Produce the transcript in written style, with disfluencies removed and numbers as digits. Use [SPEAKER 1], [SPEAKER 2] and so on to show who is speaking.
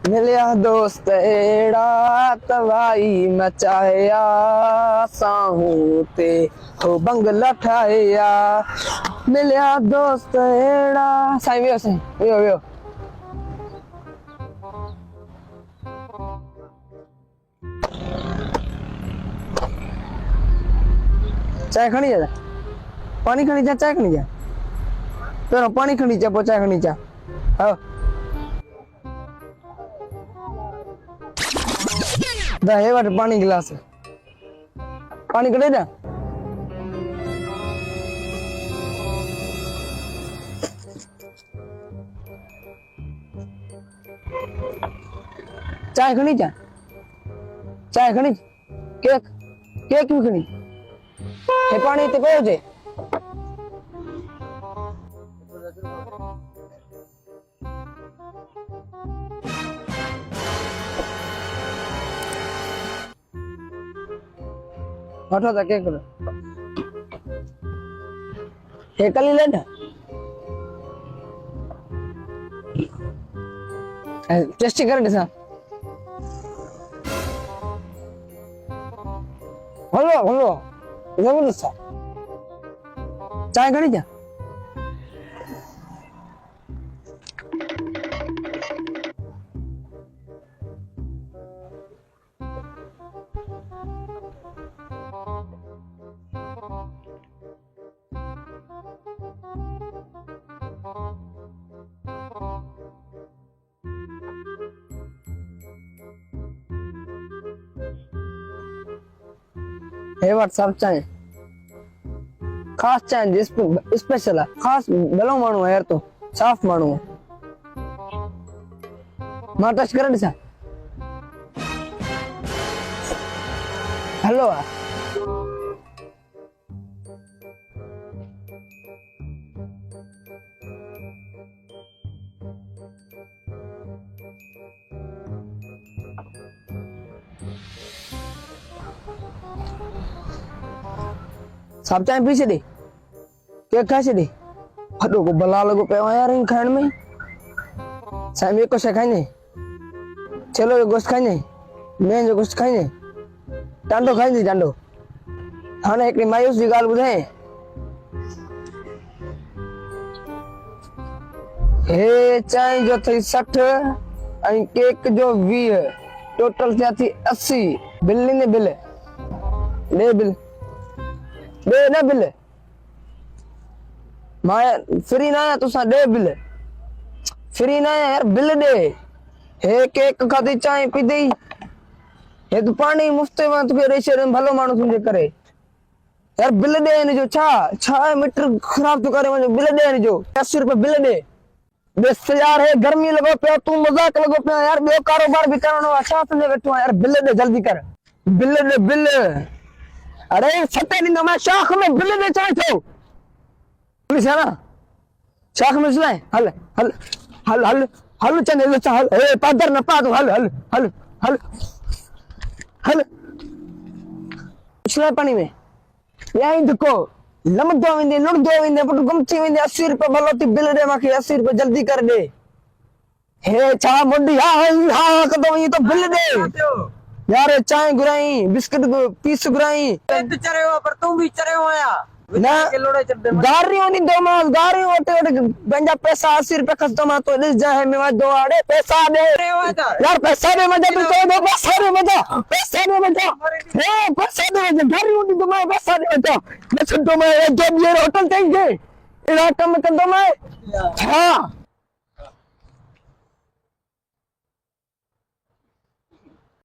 [SPEAKER 1] मिलिया दोस्त एड़ा तवाई मचाया साहू ते हो बंगला ठाया मिलिया दोस्त एड़ा साईं वियो साईं वियो वियो चाय खणी जा पानी खणी जा चाय खणी जा तो पानी खणी जा पो चाय खणी जा हाँ दा हे वाट पानी गिलास पानी कड़े ना चाय खणी जा चाय खणी केक केक भी खणी हे पानी ते पयो जे हटो ता केक करो हे कली ले ना टेस्टी कर दे सा हेलो हेलो जबरदस्त चाय खणी जा हे व्हाट्सएप चाय खास चाय जिस पे स्पेशल है खास भलो मानू है यार तो साफ मानू है मां टच कर दिसा हेलो सब चाय पी छे केक खा छे हडो को भला लगो पे यार इन खाण में साईं को से खाई नहीं चलो गोश्त खाई नहीं मैं जो गोश्त खाई नहीं टांडो खाई नहीं टांडो हाने एक मायूस जी गाल बुधाए हे चाय जो थी 60 और केक जो 20 टोटल क्या थी 80 बिल ने बिल ले बिल दे ना बिल मैं फ्री ना है तुसा दे बिल फ्री ना है यार बिल दे हे केक खादी चाय पी दी हे तो पानी मुफ्त में तुके रेशे भलो मानो तुझे करे यार बिल दे ने जो छा मीटर खराब तो करे मुझे बिल दे ने जो 80 रुपए बिल दे बस यार है गर्मी लगो पे तू मजाक लगो पे यार बे कारोबार भी करनो अच्छा तुझे बैठो यार बिल दे जल्दी कर बिल दे बिल अरे सत्ते दिन मैं शाख में बिल दे चाहे तो पुलिस है ना शाख में सुनाए हल हल हल हल हल चने ले हल ए पादर न पा दो हल हल हल हल हल पिछले पानी में यही देखो लमदो विंदे लुड़दो विंदे पटु गमची विंदे 80 रुपए भलोती बिल दे माके 80 रुपए जल्दी कर दे हे छा मुंडी हा कदो ये तो बिल दे यार चाय गुराई बिस्किट पीस गुराई
[SPEAKER 2] ते चरे हो पर तू भी चरे हो या
[SPEAKER 1] ना
[SPEAKER 2] के लोड़े चढ़दे
[SPEAKER 1] गारी होनी दो मास गारी ओटे ओटे गंजा पैसा 80 रुपए खर्च मा तो दिस जाए में दो आड़े पैसा दे यार पैसा दे मजा तू तो दो पैसा दे मजा हे पैसा दे मजा गारी होनी दो मैं पैसा दे मजा मैं सुन तो मैं जब ये होटल चाहिए इला कम कर दो मैं हां